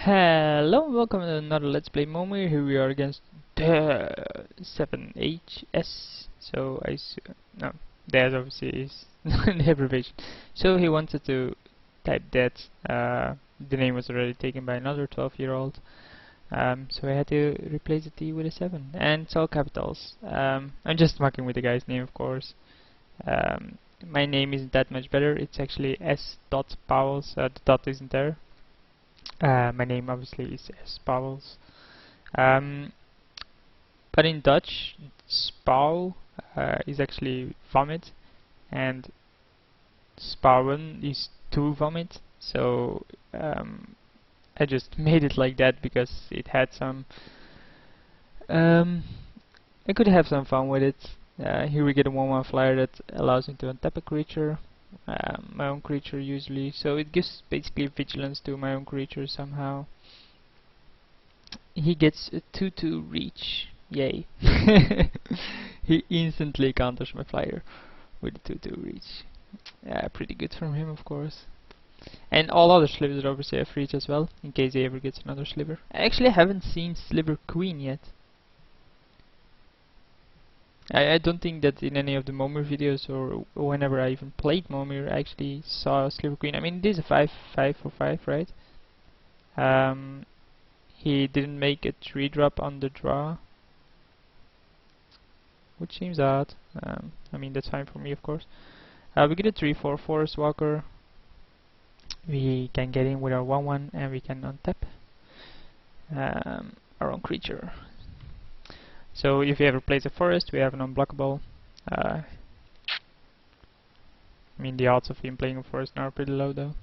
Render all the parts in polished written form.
Hello and welcome to another Let's Play Momir. Here we are against the 7HS. So no, that obviously is the abbreviation. So he wanted to type that. The name was already taken by another 12-year-old. So I had to replace the T with a 7, and it's all capitals. I'm just mucking with the guy's name, of course. My name isn't that much better. It's actually S. Powels. The dot isn't there. My name obviously is S. Pauwels. But in Dutch, spouw is actually vomit, and spouwen is to vomit. So I just made it like that because it had some. I could have some fun with it. Here we get a 1/1 flyer that allows me to untap a creature. My own creature usually, so it gives basically vigilance to my own creature somehow. He gets a 2/2 reach, yay. He instantly counters my flyer with a 2/2 reach. Pretty good from him, of course. And all other slivers obviously have reach as well, in case he ever gets another sliver. I actually haven't seen Sliver Queen yet. I don't think that in any of the Momir videos or whenever I even played Momir I actually saw Sliver Queen. I mean, it is a 5/5 for 5, right? He didn't make a 3-drop on the draw, which seems odd. I mean, that's fine for me, of course. We get a 3/4 Forest Walker. We can get in with our 1/1 and we can untap our own creature. So if you ever plays a forest, we have an unblockable. I mean, the odds of him playing a forest now are pretty low though.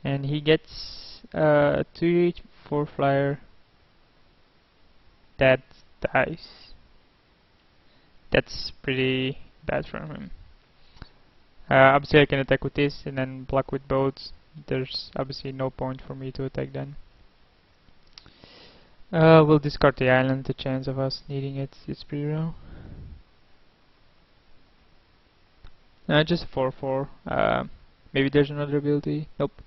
And he gets a 3/4 flyer that dies. That's pretty bad from him. Obviously I can attack with this and then block with both. There's obviously no point for me to attack then. We'll discard the island. The chance of us needing it is pretty low. Just a 4/4. Maybe there's another ability. Nope.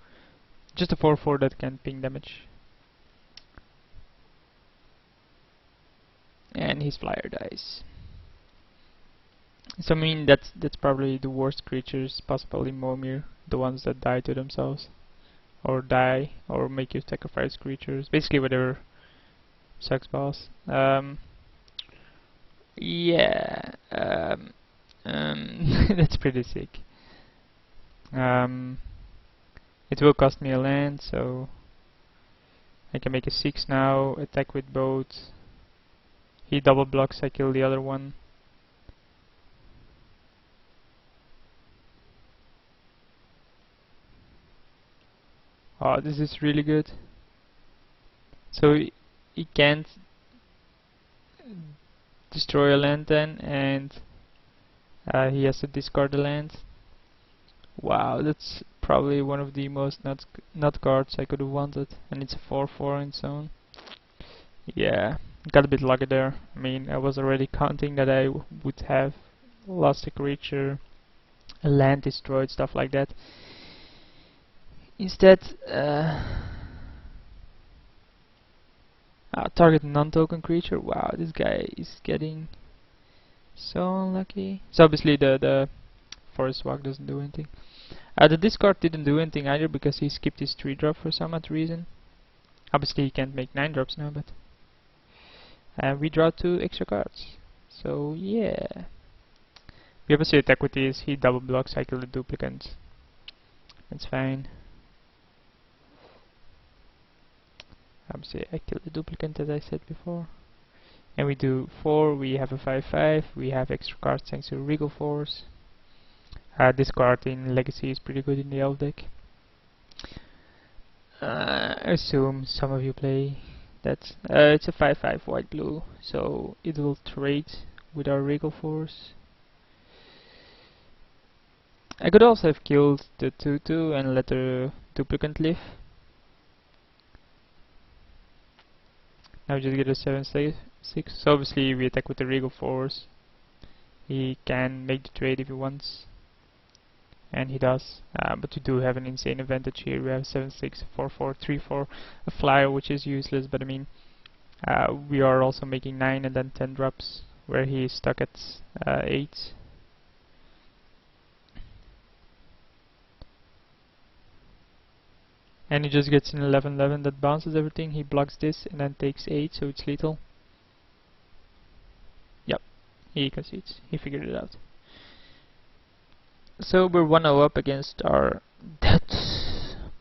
Just a 4/4 that can ping damage. And his flyer dies. So I mean that's probably the worst creatures possible in Momir. The ones that die to themselves. Or die, or make you sacrifice creatures. Basically whatever sucks balls. Yeah. That's pretty sick. It will cost me a land, so I can make a 6 now, attack with both. He double blocks, I kill the other one. Oh, this is really good. So he can't destroy a land then, and he has to discard the land. Wow, that's probably one of the most nut cards I could have wanted, and it's a 4/4 in its own. Yeah, got a bit lucky there. I mean, I was already counting that I would have lost a creature, a land destroyed, stuff like that. Instead, target non-token creature. Wow, this guy is getting so unlucky. So obviously the Forest Walk doesn't do anything. The discard didn't do anything either because he skipped his 3-drop for some odd reason. Obviously he can't make 9-drops now, but we draw 2 extra cards. So yeah. We obviously attack with this, he double blocks, I kill the duplicant. That's fine. Obviously I kill the duplicant as I said before. And we do 4, we have a 5/5, we have extra cards thanks to Regal Force. This card in Legacy is pretty good in the Elf deck. I assume some of you play that. It's a 5/5 white-blue, so it will trade with our Regal Force. I could also have killed the 2/2 and let the duplicant live. Now we just get a 7/6. So obviously we attack with the Regal Force. He can make the trade if he wants. and he does. But we do have an insane advantage here. We have 7/6, 4/4, 3/4, a flyer which is useless, but I mean, we are also making 9 and then 10 drops, where he is stuck at 8. And he just gets an 11/11 that bounces everything. He blocks this and then takes 8, so it's lethal. Yep, he concedes. He figured it out. So we're 1-0 up against our dead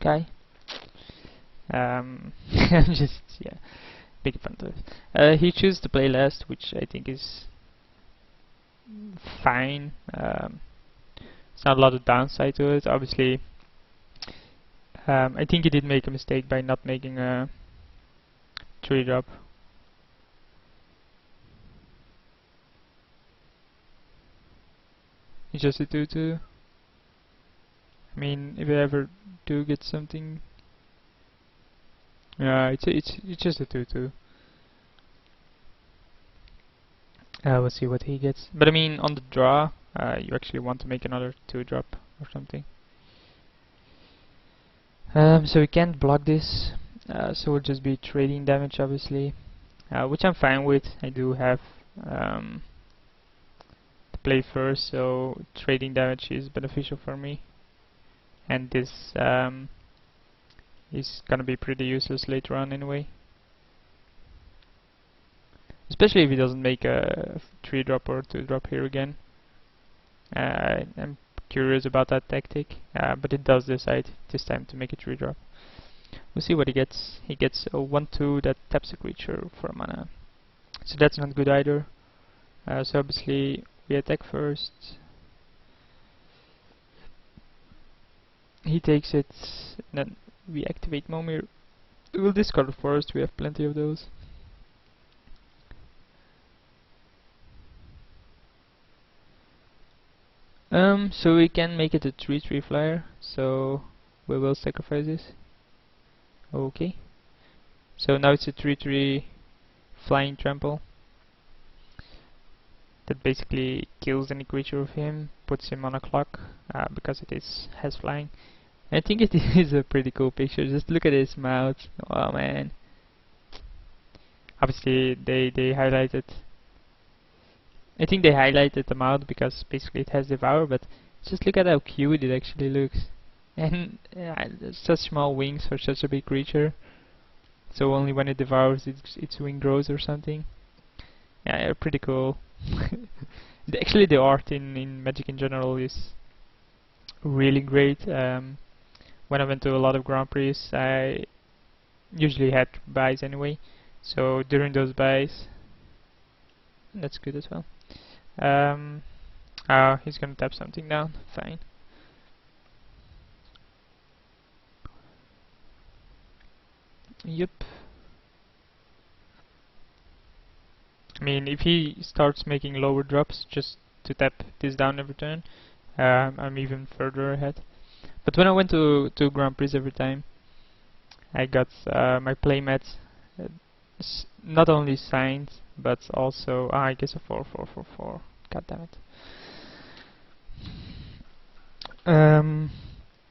guy. I'm just, yeah, making fun of it. He chose to play last, which I think is fine. It's not a lot of downside to it. Obviously, I think he did make a mistake by not making a 3-drop. It's just a 2/2. I mean, if I ever do get something, it's just a 2/2. We'll see what he gets. But I mean, on the draw, you actually want to make another 2-drop or something. So we can't block this, so we'll just be trading damage, obviously, which I'm fine with. I do have to play first, so trading damage is beneficial for me. And this is gonna be pretty useless later on anyway. Especially if he doesn't make a 3-drop or 2-drop here again. I'm curious about that tactic, but it does decide this time to make a 3-drop. We'll see what he gets. He gets a 1/2 that taps a creature for a mana. So that's not good either. So obviously we attack first. He takes it, and then we activate Momir. We'll discard first, we have plenty of those. So we can make it a 3/3 flyer, so we will sacrifice this. Okay. So now it's a 3/3 flying trample that basically kills any creature of him, puts him on a clock, because it has flying. I think it is a pretty cool picture. Just look at his mouth. Oh man. Obviously they highlighted, I think they highlighted the mouth because basically it has Devour, but just look at how cute it actually looks. And such small wings for such a big creature. So only when it devours its wing grows or something. Yeah, pretty cool. Actually the art in Magic in general is really great. When I went to a lot of Grand Prix, I usually had buys anyway. So during those buys, that's good as well. He's gonna tap something down. Fine. Yep. I mean, if he starts making lower drops just to tap this down every turn, I'm even further ahead. But when I went to Grand Prix every time, I got my playmat not only signed, but also I guess a 4/4/4/4. God damn it.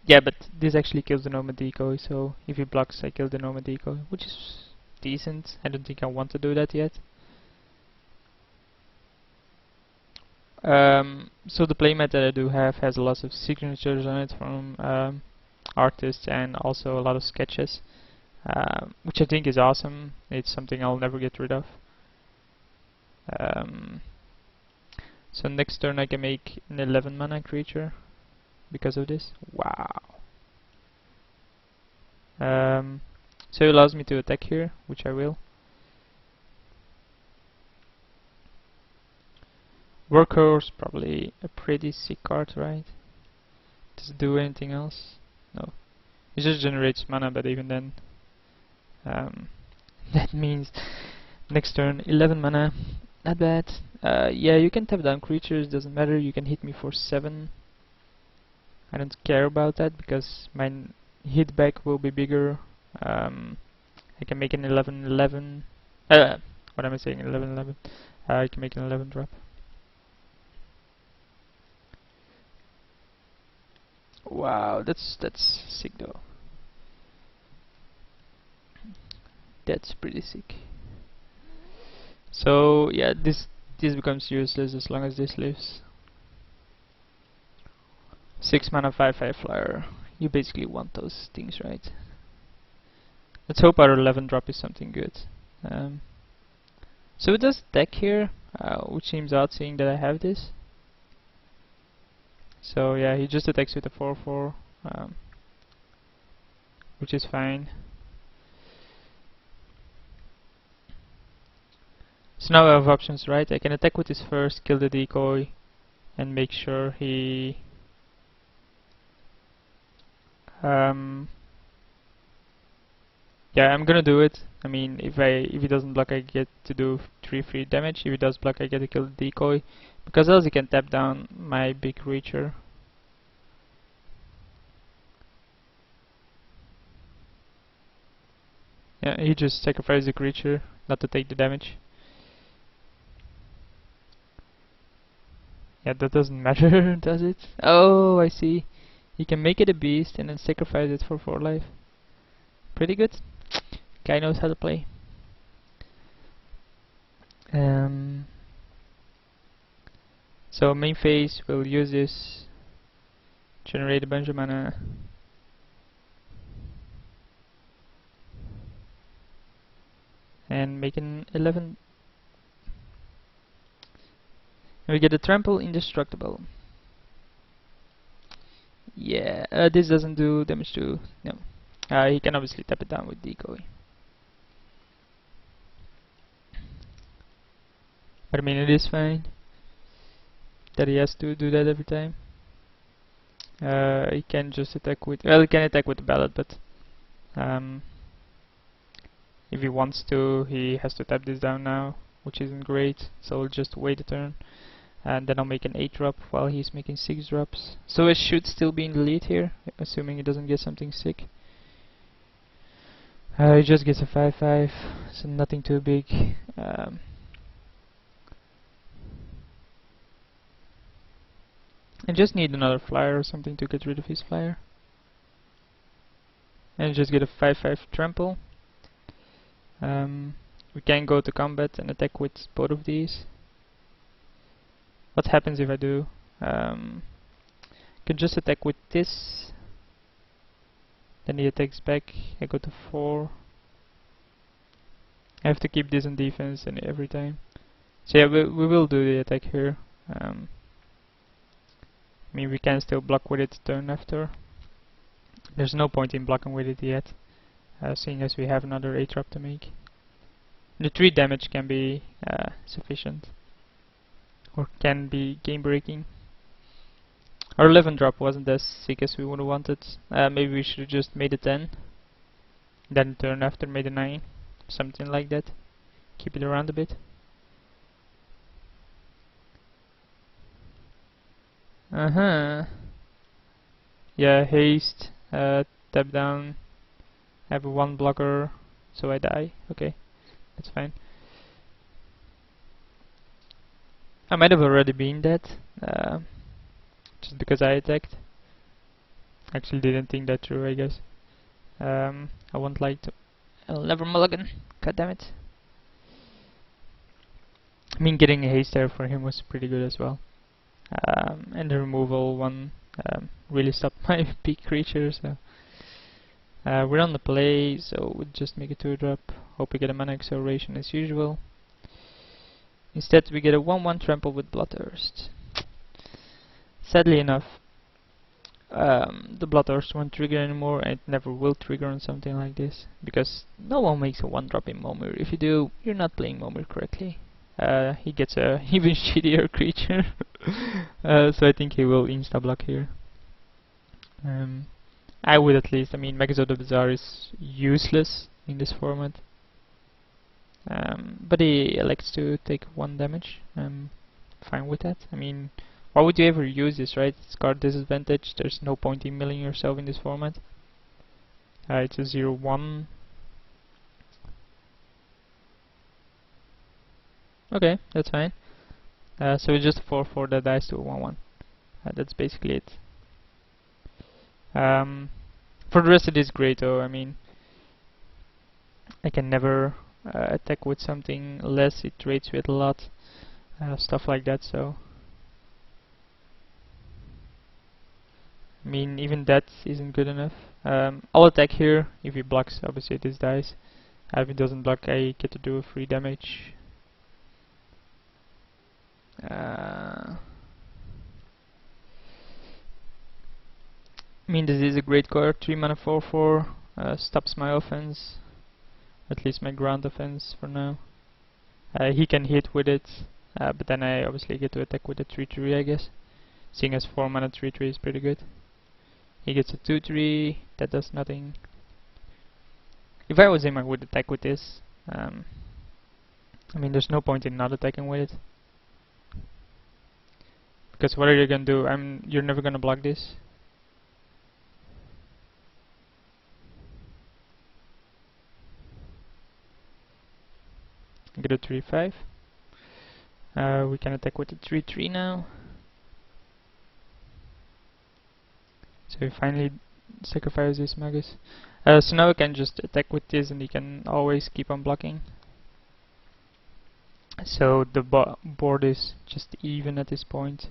Yeah, but this actually kills the Nomad Decoy, so if he blocks, I kill the Nomad Decoy, which is decent. I don't think I want to do that yet. So the playmat that I do have has a lot of signatures on it from artists and also a lot of sketches, which I think is awesome. It's something I'll never get rid of. So next turn I can make an 11 mana creature because of this. Wow. So it allows me to attack here, which I will. Workhorse, probably a pretty sick card, right? Does it do anything else? No. It just generates mana, but even then, that means next turn 11 mana. Not bad. Yeah, you can tap down creatures, doesn't matter. You can hit me for 7. I don't care about that because my hit back will be bigger. I can make an 11/11. What am I saying? 11/11. I can make an 11 drop. Wow, that's sick though. That's pretty sick. So yeah, this becomes useless as long as this lives. 6 mana 5/5 flyer. You basically want those things, right? Let's hope our 11 drop is something good. Um, so it does deck here, which seems odd seeing that I have this. So yeah, he just attacks with a 4/4, which is fine. So now I have options, right? I can attack with his first, kill the decoy, and make sure he yeah, I'm gonna do it. I mean, if he doesn't block, I get to do 3 free damage. If he does block, I get to kill the decoy, because else he can tap down my big creature. Yeah, he just sacrifices the creature not to take the damage. Yeah, that doesn't matter, does it? Oh, I see. He can make it a beast and then sacrifice it for 4 life. Pretty good. Guy knows how to play. So main phase, we'll use this, generate a bunch of mana. And make an 11. And we get a trample indestructible. Yeah, this doesn't do damage to, no. He can obviously tap it down with decoy. But I mean, it is fine that he has to do that every time. He can just attack with, well, he can attack with the ballot, but if he wants to, he has to tap this down now, which isn't great. So we'll just wait a turn, and then I'll make an 8 drop while he's making 6 drops. So I should still be in the lead here, assuming he doesn't get something sick. He just gets a 5/5, so nothing too big. I just need another flyer or something to get rid of his flyer. And just get a 5/5 trample. We can go to combat and attack with both of these. What happens if I do? Can just attack with this. Then he attacks back. I go to 4. I have to keep this on defense and every time. So yeah, we will do the attack here. I mean, we can still block with it turn after. There's no point in blocking with it yet, seeing as we have another 8 drop to make. The 3 damage can be sufficient, or can be game breaking. Our 11 drop wasn't as sick as we would have wanted. Maybe we should have just made a 10, then turn after made a 9, something like that. Keep it around a bit. Yeah, haste, tap down, have a 1 blocker, so I die. Okay, that's fine. I might have already been dead, just because I attacked. Actually didn't think that through, I guess. I won't like to. I'll never mulligan. God damn it. I mean, getting a haste there for him was pretty good as well. And the removal one really stopped my big creature, so we're on the play, so we'll just make a 2 drop. Hope we get a mana acceleration as usual. Instead we get a 1/1 trample with Bloodthirst. Sadly enough, the Bloodthirst won't trigger anymore, and it never will trigger on something like this, because no one makes a 1 drop in Momir. If you do, you're not playing Momir correctly. He gets a even shittier creature. So I think he will insta-block here. I would at least. I mean, Megazord the Bazaar is useless in this format. But he elects to take 1 damage. I'm fine with that. I mean, why would you ever use this, right? It's card disadvantage. There's no point in milling yourself in this format. It's a 0/1. Okay, that's fine. So it's just a 4/4 that dies to a 1/1. That's basically it. For the rest it is great though. I mean, I can never attack with something less, it trades with a lot, stuff like that, so I mean, even that isn't good enough. I'll attack here. If he blocks, obviously this dies. If he doesn't block, I get to do a free damage. I mean, this is a great card. 3 mana 4/4 stops my offense, at least my ground offense for now. He can hit with it, but then I obviously get to attack with a 3/3, I guess. Seeing as 4 mana 3/3 is pretty good. He gets a 2/3, that does nothing. If I was him, I would attack with this. I mean, there's no point in not attacking with it. Because what are you gonna do? You're never gonna block this. Get a 3/5. We can attack with the 3/3 now. So we finally sacrifice this Magus. So now we can just attack with this and he can always keep on blocking. So the board is just even at this point.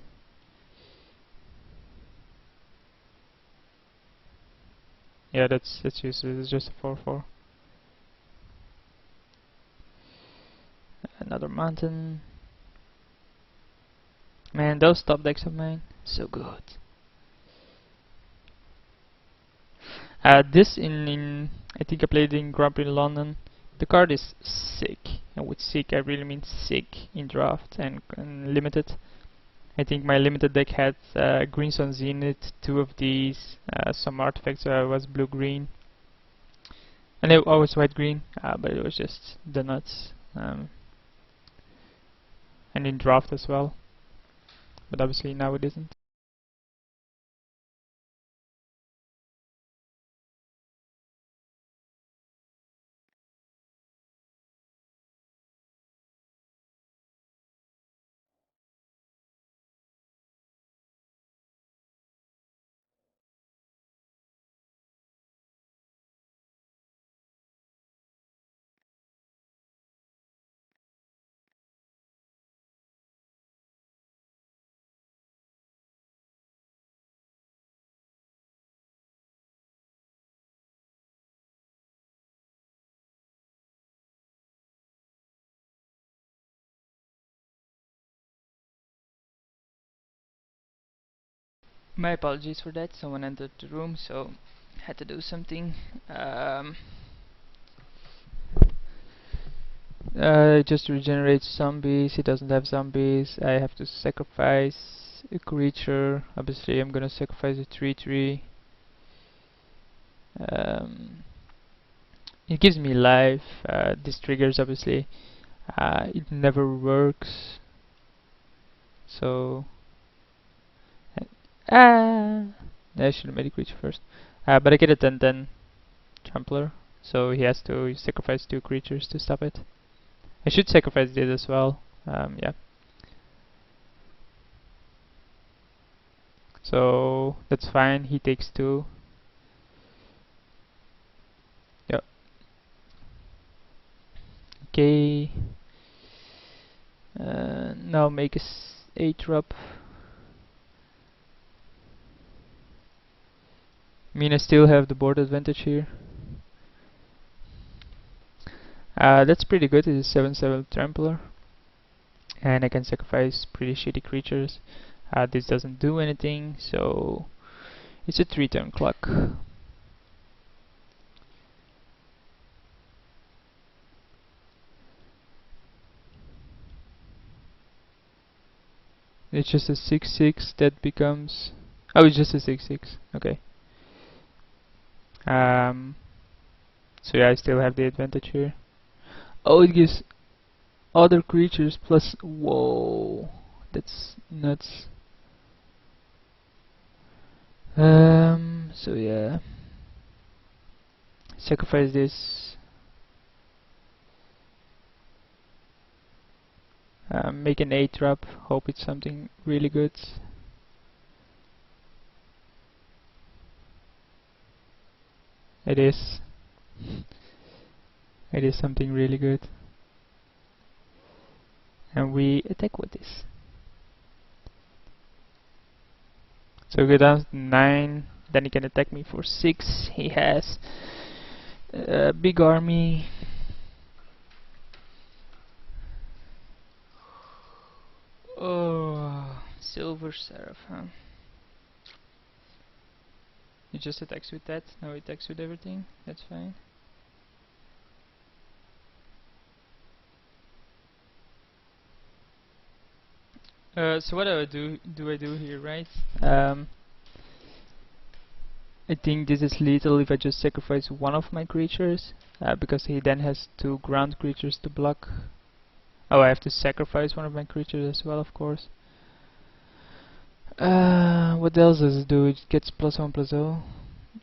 Yeah, that's useless. It's just a 4/4. Another mountain. Man, those top decks of mine, so good. This in I think I played in Grand Prix London. The card is sick, and with sick I really mean sick in draft and limited. I think my limited deck had green suns in it, 2 of these, some artifacts was blue-green, and it was white-green, but it was just the nuts. And in draft as well, but obviously now it isn't. My apologies for that, someone entered the room, so had to do something. Just regenerates zombies, he doesn't have zombies, I have to sacrifice a creature, obviously I'm gonna sacrifice a 3/3. It gives me life, this triggers obviously, it never works, so I should have made a creature first. But I get a 10/10 trampler, so he has to sacrifice 2 creatures to stop it. I should sacrifice this as well. Yeah. So that's fine. He takes 2. Yep. Okay. Now make a 8 drop. I mean, I still have the board advantage here. That's pretty good. It's a 7/7 trampler, and I can sacrifice pretty shitty creatures. This doesn't do anything, so it's a 3-turn clock. It's just a 6/6 that becomes. Oh, it's just a 6/6. Okay. So yeah, I still have the advantage here. Oh, it gives other creatures plus. Whoa, that's nuts. So yeah, sacrifice this. Make an 8 drop. Hope it's something really good. It is. It is something really good. And we attack with this. So we go down to 9. Then he can attack me for 6. He has a big army. Oh, Silver Seraph, huh? He just attacks with that. Now he attacks with everything. That's fine. So what do I do here, right? I think this is lethal if I just sacrifice one of my creatures, because he then has 2 ground creatures to block. Oh, I have to sacrifice one of my creatures as well, of course. What else does it do? It gets +1/+0.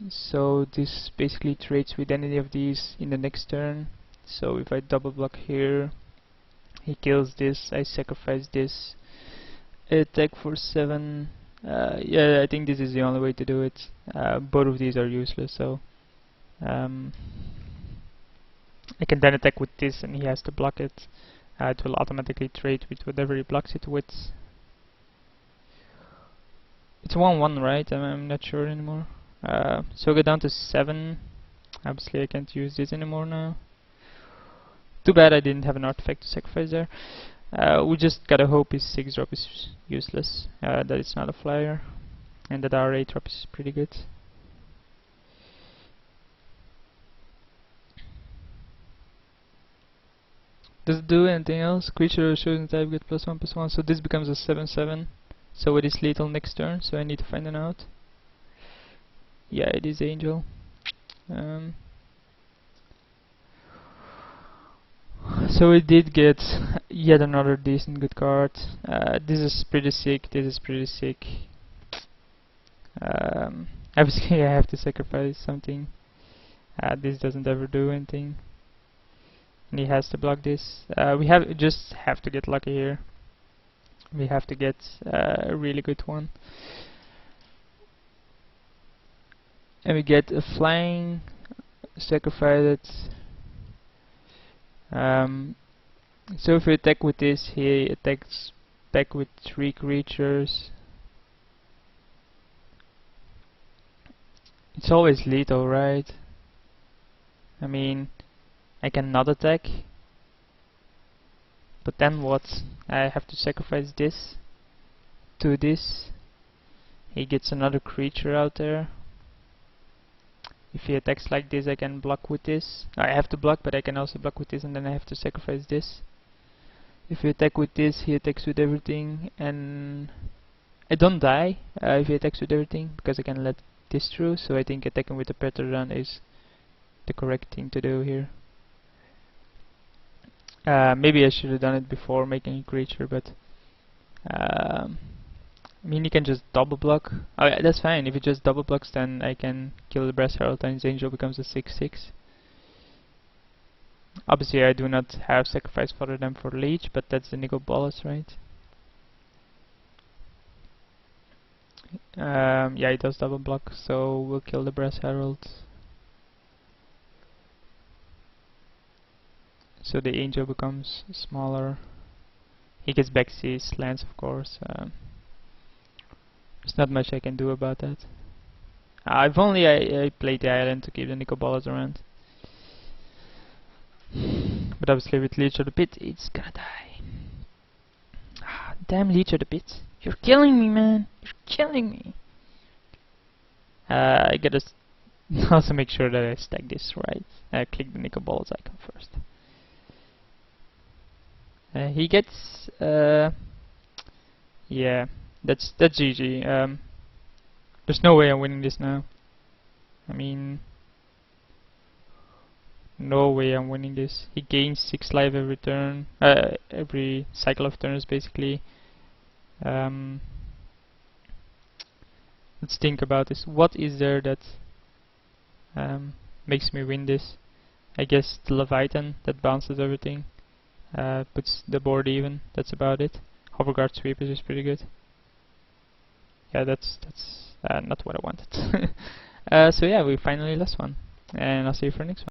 So this basically trades with any of these in the next turn. So if I double block here, he kills this, I sacrifice this, attack for 7. Yeah, I think this is the only way to do it. Both of these are useless, so I can then attack with this and he has to block it. It will automatically trade with whatever he blocks it with. It's 1/1, right? I'm not sure anymore. So go down to 7. Obviously I can't use this anymore now. Too bad I didn't have an artifact to sacrifice there. We just gotta hope his 6-drop is useless, that it's not a flyer, and that our 8-drop is pretty good. Does it do anything else? Creature or chosen type get +1/+1, so this becomes a 7/7. So it is lethal next turn, so I need to find it out. Yeah, it is Angel. So we did get yet another decent good card. This is pretty sick, this is pretty sick. Obviously I have to sacrifice something. This doesn't ever do anything. And he has to block this. We just have to get lucky here. We have to get a really good one. And we get a flying, sacrifice it. So if we attack with this, he attacks back with 3 creatures. It's always lethal, right? I mean, I cannot attack. But then what? I have to sacrifice this to this. He gets another creature out there. If he attacks like this, I can block with this. I have to block, but I can also block with this, and then I have to sacrifice this. If he attack with this, he attacks with everything, and I don't die if he attacks with everything, because I can let this through, so I think attacking with the Predator is the correct thing to do here. Maybe I should have done it before making a creature, but I mean, he can just double block. Oh yeah, that's fine. If he just double blocks, then I can kill the Brass Herald and his Angel becomes a 6/6. Obviously I do not have sacrifice fodder them for Leech, but that's the Nicol Bolas, right? Yeah, he does double block, so we'll kill the Brass Herald. So the Angel becomes smaller. He gets back his lands, of course. There's not much I can do about that. If only I played the island to keep the Nicol Bolas around. But obviously with Leech of the Pit, it's gonna die. Damn Leech of the Pit. You're killing me, man. You're killing me. I gotta also make sure that I stack this right. Click the Nicol Bolas icon first. He gets... yeah, that's GG. There's no way I'm winning this now. I mean... no way I'm winning this. He gains 6 life every turn, every cycle of turns basically. Let's think about this. What is there that makes me win this? I guess the Leviathan that bounces everything, puts the board even. That's about it. Hoverguard Sweepers is pretty good. Yeah, that's not what I wanted. So yeah, we finally lost one. and I'll see you for next one.